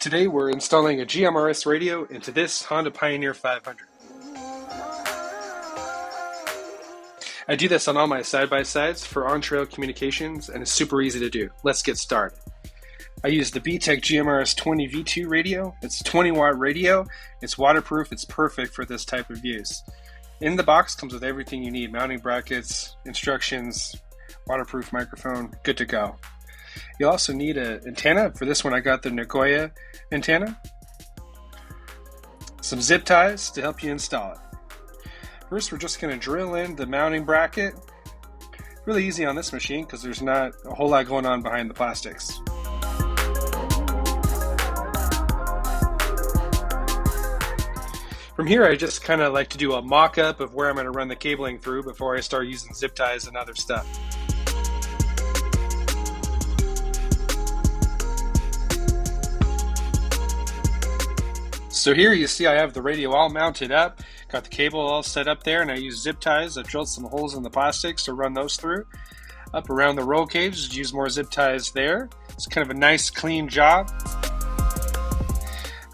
Today we're installing a GMRS radio into this Honda Pioneer 500. I do this on all my side-by-sides for on-trail communications, and it's super easy to do. Let's get started. I use the BTEC GMRS 20 V2 radio. It's a 20-watt radio. It's waterproof. It's perfect for this type of use. In the box comes with everything you need: mounting brackets, instructions, waterproof microphone, good to go. You'll also need an antenna. For this one I got the Nagoya antenna. Some zip ties to help you install it. First we're just going to drill in the mounting bracket. Really easy on this machine because there's not a whole lot going on behind the plastics. From here I just kind of like to do a mock-up of where I'm going to run the cabling through before I start using zip ties and other stuff. So here you see I have the radio all mounted up, got the cable all set up there, and I use zip ties. I've drilled some holes in the plastics to run those through. Up around the roll cage, use more zip ties there. It's kind of a nice clean job.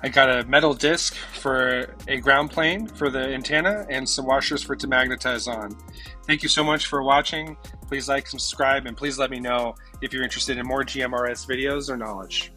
I got a metal disc for a ground plane for the antenna and some washers for it to magnetize on. Thank you so much for watching. Please like, subscribe, and please let me know if you're interested in more GMRS videos or knowledge.